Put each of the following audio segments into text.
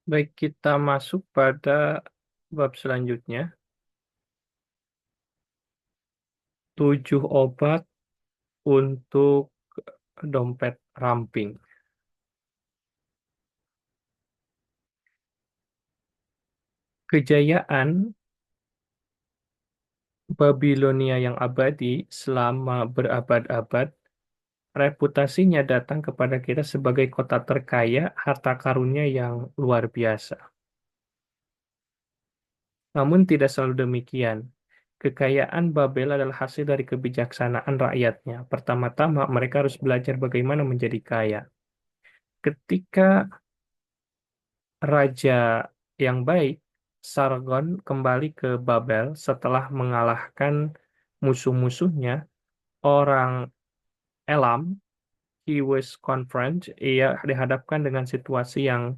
Baik, kita masuk pada bab selanjutnya. 7 obat untuk dompet ramping. Kejayaan Babilonia yang abadi selama berabad-abad, reputasinya datang kepada kita sebagai kota terkaya, harta karunnya yang luar biasa. Namun tidak selalu demikian. Kekayaan Babel adalah hasil dari kebijaksanaan rakyatnya. Pertama-tama, mereka harus belajar bagaimana menjadi kaya. Ketika raja yang baik, Sargon, kembali ke Babel setelah mengalahkan musuh-musuhnya, orang Elam, he was confront, ia dihadapkan dengan situasi yang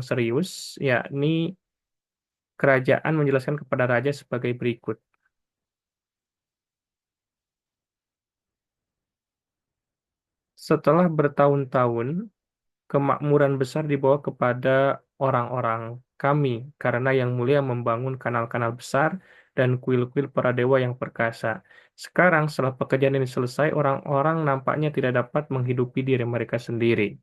serius, yakni kerajaan menjelaskan kepada raja sebagai berikut. Setelah bertahun-tahun, kemakmuran besar dibawa kepada orang-orang kami, karena Yang Mulia membangun kanal-kanal besar dan kuil-kuil para dewa yang perkasa. Sekarang, setelah pekerjaan ini selesai, orang-orang nampaknya tidak dapat menghidupi diri mereka sendiri.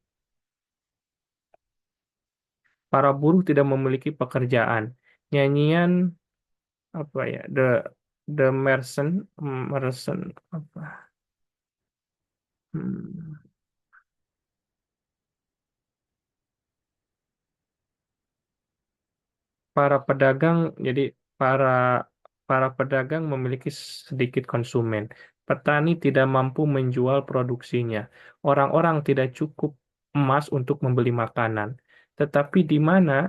Para buruh tidak memiliki pekerjaan. Nyanyian apa ya? The Merchant, Merchant apa? Hmm, para pedagang jadi para para pedagang memiliki sedikit konsumen. Petani tidak mampu menjual produksinya. Orang-orang tidak cukup emas untuk membeli makanan. Tetapi di mana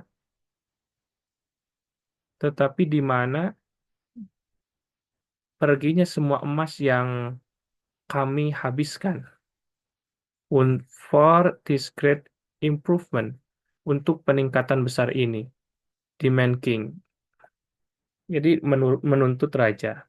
tetapi di mana perginya semua emas yang kami habiskan for this great improvement, untuk peningkatan besar ini, demand king. Jadi menuntut raja.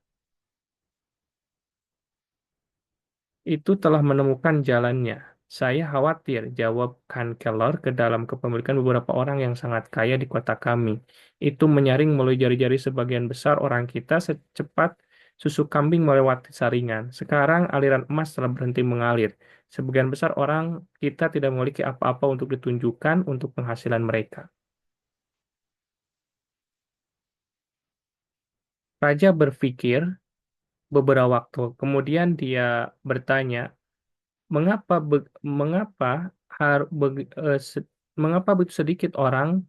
Itu telah menemukan jalannya. Saya khawatir, jawab Keller, ke dalam kepemilikan beberapa orang yang sangat kaya di kota kami. Itu menyaring melalui jari-jari sebagian besar orang kita secepat susu kambing melewati saringan. Sekarang aliran emas telah berhenti mengalir. Sebagian besar orang kita tidak memiliki apa-apa untuk ditunjukkan untuk penghasilan mereka. Raja berpikir beberapa waktu, kemudian dia bertanya, Mengapa mengapa mengapa begitu sedikit orang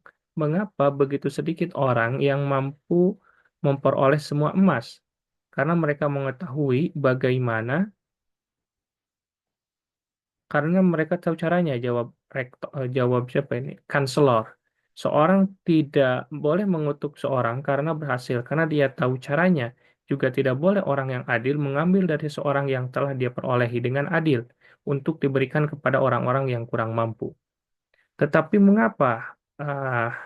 begitu sedikit orang yang mampu memperoleh semua emas? Karena mereka mengetahui bagaimana, karena mereka tahu caranya, jawab siapa ini? Kanselor. Seorang tidak boleh mengutuk seorang karena berhasil, karena dia tahu caranya. Juga tidak boleh orang yang adil mengambil dari seorang yang telah dia perolehi dengan adil untuk diberikan kepada orang-orang yang kurang mampu. Tetapi mengapa? Ah,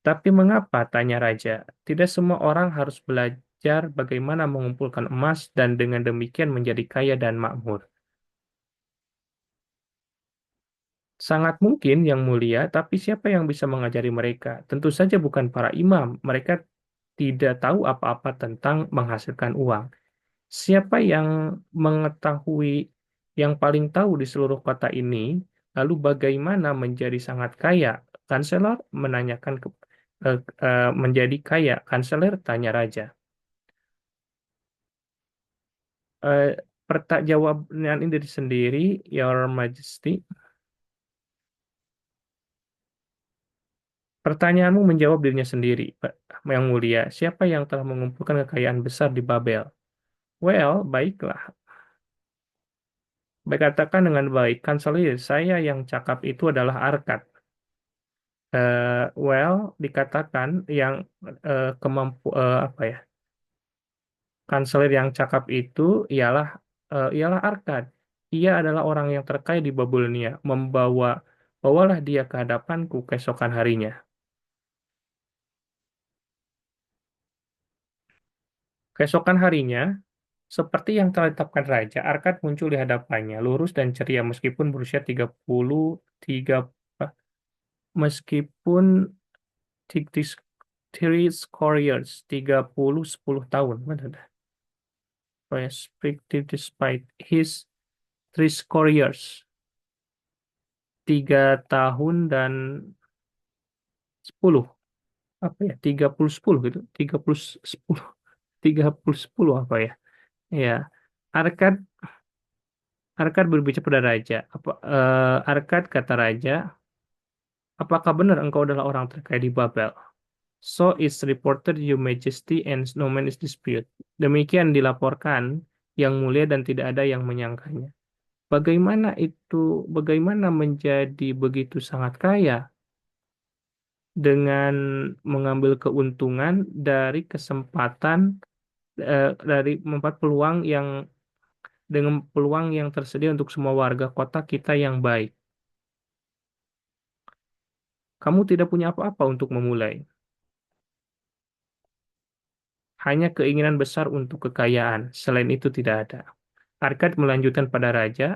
tapi mengapa? Tanya raja. Tidak semua orang harus belajar bagaimana mengumpulkan emas dan dengan demikian menjadi kaya dan makmur. Sangat mungkin, Yang Mulia, tapi siapa yang bisa mengajari mereka? Tentu saja bukan para imam. Mereka tidak tahu apa-apa tentang menghasilkan uang. Siapa yang mengetahui, yang paling tahu di seluruh kota ini, lalu bagaimana menjadi sangat kaya? Kanselir menanyakan menjadi kaya. Kanselir, tanya raja. Eh, Jawaban ini dari sendiri, Your Majesty. Pertanyaanmu menjawab dirinya sendiri, Yang Mulia. Siapa yang telah mengumpulkan kekayaan besar di Babel? Well, baiklah. Baik, katakan dengan baik. Kanselir, saya yang cakap itu adalah Arkad. Well, dikatakan yang apa ya? Kanselir yang cakap itu ialah Arkad. Ia adalah orang yang terkaya di Babilonia. Bawalah dia ke hadapanku keesokan harinya. Keesokan harinya, Seperti yang telah ditetapkan raja, Arkad muncul di hadapannya, lurus dan ceria meskipun berusia 33, eh, meskipun three score years, 10 tahun. Mana dah? Perspective despite his three score years, 3 tahun dan 10, apa ya, 30 10 gitu, 30 10, 30 10 apa ya, ya. Arkad Arkad berbicara pada raja. Arkad kata raja, apakah benar engkau adalah orang terkaya di Babel? So is reported, Your Majesty, and no man is dispute. Demikian dilaporkan, yang mulia dan tidak ada yang menyangkanya. Bagaimana itu, bagaimana menjadi begitu sangat kaya dengan mengambil keuntungan dari kesempatan, dari membuat peluang yang, dengan peluang yang tersedia untuk semua warga kota kita yang baik. Kamu tidak punya apa-apa untuk memulai, hanya keinginan besar untuk kekayaan. Selain itu tidak ada. Arkad melanjutkan pada raja,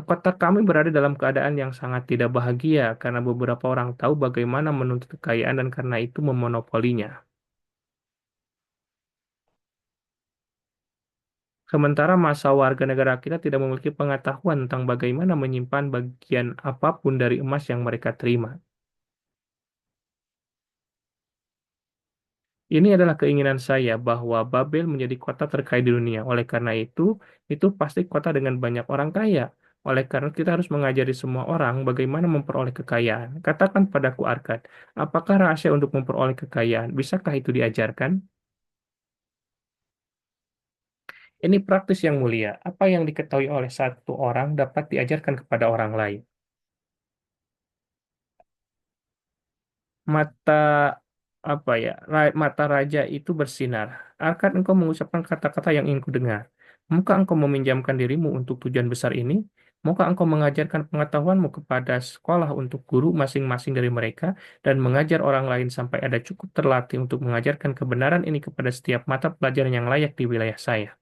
kota kami berada dalam keadaan yang sangat tidak bahagia karena beberapa orang tahu bagaimana menuntut kekayaan dan karena itu memonopolinya. Sementara masa warga negara kita tidak memiliki pengetahuan tentang bagaimana menyimpan bagian apapun dari emas yang mereka terima. Ini adalah keinginan saya bahwa Babel menjadi kota terkaya di dunia. Oleh karena itu pasti kota dengan banyak orang kaya. Oleh karena kita harus mengajari semua orang bagaimana memperoleh kekayaan. Katakan padaku, Arkad, apakah rahasia untuk memperoleh kekayaan? Bisakah itu diajarkan? Ini praktis yang mulia. Apa yang diketahui oleh satu orang dapat diajarkan kepada orang lain. Mata apa ya? Mata raja itu bersinar. Akan engkau mengucapkan kata-kata yang ingin kudengar. Maukah engkau meminjamkan dirimu untuk tujuan besar ini? Maukah engkau mengajarkan pengetahuanmu kepada sekolah untuk guru masing-masing dari mereka dan mengajar orang lain sampai ada cukup terlatih untuk mengajarkan kebenaran ini kepada setiap mata pelajaran yang layak di wilayah saya?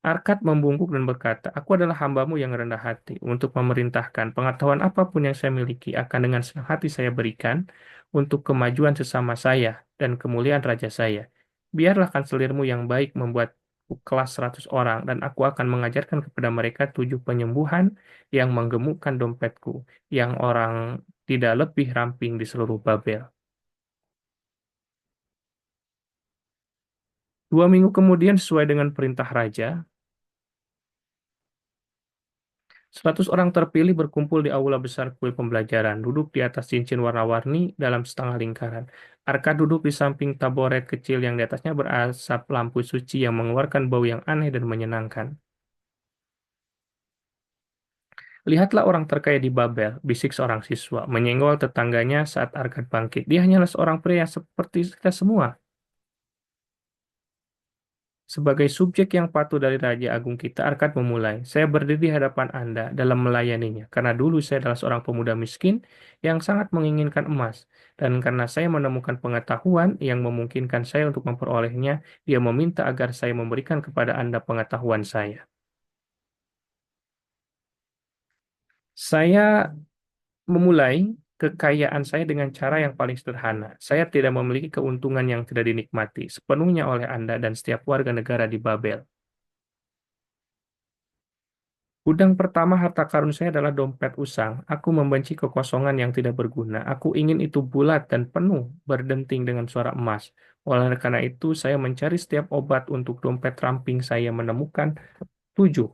Arkad membungkuk dan berkata, Aku adalah hambamu yang rendah hati untuk memerintahkan pengetahuan apapun yang saya miliki akan dengan senang hati saya berikan untuk kemajuan sesama saya dan kemuliaan raja saya. Biarlah kanselirmu yang baik membuat kelas 100 orang dan aku akan mengajarkan kepada mereka 7 penyembuhan yang menggemukkan dompetku yang orang tidak lebih ramping di seluruh Babel. 2 minggu kemudian sesuai dengan perintah raja, 100 orang terpilih berkumpul di aula besar kuil pembelajaran, duduk di atas cincin warna-warni dalam setengah lingkaran. Arka duduk di samping taboret kecil yang di atasnya berasap lampu suci yang mengeluarkan bau yang aneh dan menyenangkan. Lihatlah orang terkaya di Babel, bisik seorang siswa, menyenggol tetangganya saat Arkad bangkit. Dia hanyalah seorang pria yang seperti kita semua. Sebagai subjek yang patuh dari Raja Agung kita, Arkad memulai. Saya berdiri di hadapan Anda dalam melayaninya, karena dulu saya adalah seorang pemuda miskin yang sangat menginginkan emas. Dan karena saya menemukan pengetahuan yang memungkinkan saya untuk memperolehnya, dia meminta agar saya memberikan kepada Anda pengetahuan saya. Saya memulai kekayaan saya dengan cara yang paling sederhana. Saya tidak memiliki keuntungan yang tidak dinikmati sepenuhnya oleh Anda dan setiap warga negara di Babel. Gudang pertama harta karun saya adalah dompet usang. Aku membenci kekosongan yang tidak berguna. Aku ingin itu bulat dan penuh, berdenting dengan suara emas. Oleh karena itu, saya mencari setiap obat untuk dompet ramping saya menemukan 7.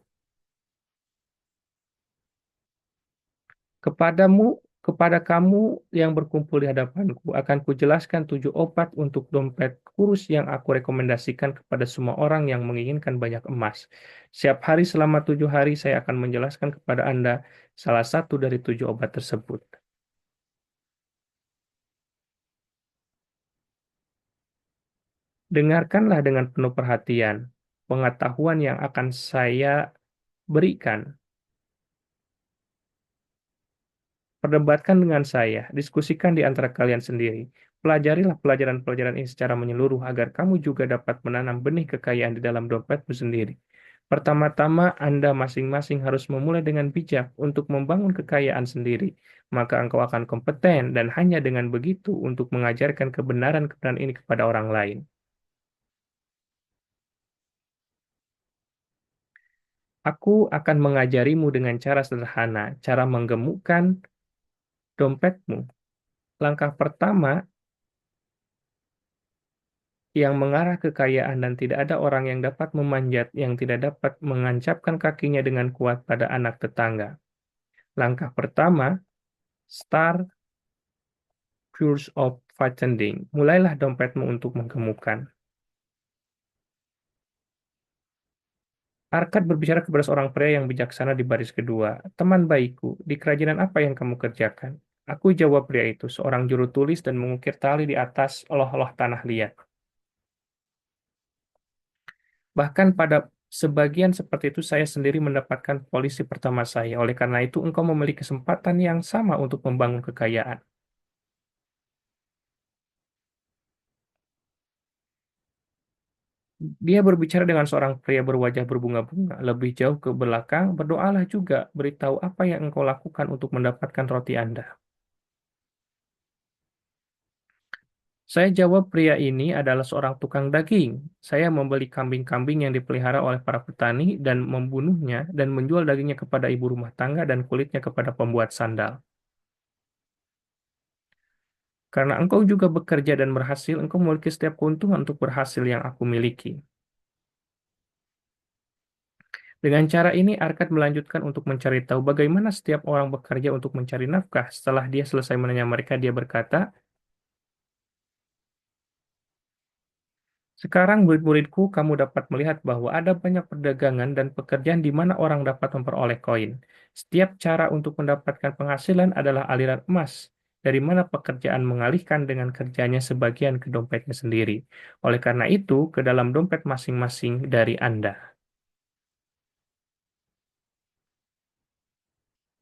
Kepadamu, kepada kamu yang berkumpul di hadapanku, akan kujelaskan 7 obat untuk dompet kurus yang aku rekomendasikan kepada semua orang yang menginginkan banyak emas. Setiap hari selama 7 hari, saya akan menjelaskan kepada Anda salah satu dari 7 obat tersebut. Dengarkanlah dengan penuh perhatian pengetahuan yang akan saya berikan. Perdebatkan dengan saya, diskusikan di antara kalian sendiri. Pelajarilah pelajaran-pelajaran ini secara menyeluruh agar kamu juga dapat menanam benih kekayaan di dalam dompetmu sendiri. Pertama-tama, Anda masing-masing harus memulai dengan bijak untuk membangun kekayaan sendiri. Maka engkau akan kompeten dan hanya dengan begitu untuk mengajarkan kebenaran-kebenaran ini kepada orang lain. Aku akan mengajarimu dengan cara sederhana, cara menggemukkan dompetmu. Langkah pertama yang mengarah ke kekayaan dan tidak ada orang yang dapat memanjat, yang tidak dapat mengancapkan kakinya dengan kuat pada anak tetangga. Langkah pertama, start course of fatending. Mulailah dompetmu untuk menggemukkan. Arkad berbicara kepada seorang pria yang bijaksana di baris kedua. Teman baikku, di kerajaan apa yang kamu kerjakan? Aku jawab pria itu, seorang juru tulis dan mengukir tali di atas olah-olah tanah liat. Bahkan pada sebagian seperti itu saya sendiri mendapatkan polisi pertama saya. Oleh karena itu, engkau memiliki kesempatan yang sama untuk membangun kekayaan. Dia berbicara dengan seorang pria berwajah berbunga-bunga. Lebih jauh ke belakang, berdoalah juga. Beritahu apa yang engkau lakukan untuk mendapatkan roti Anda. Saya jawab pria ini adalah seorang tukang daging. Saya membeli kambing-kambing yang dipelihara oleh para petani dan membunuhnya dan menjual dagingnya kepada ibu rumah tangga dan kulitnya kepada pembuat sandal. Karena engkau juga bekerja dan berhasil, engkau memiliki setiap keuntungan untuk berhasil yang aku miliki. Dengan cara ini, Arkad melanjutkan untuk mencari tahu bagaimana setiap orang bekerja untuk mencari nafkah. Setelah dia selesai menanya mereka, dia berkata, sekarang murid-muridku, kamu dapat melihat bahwa ada banyak perdagangan dan pekerjaan di mana orang dapat memperoleh koin. Setiap cara untuk mendapatkan penghasilan adalah aliran emas, dari mana pekerjaan mengalihkan dengan kerjanya sebagian ke dompetnya sendiri. Oleh karena itu, ke dalam dompet masing-masing dari Anda.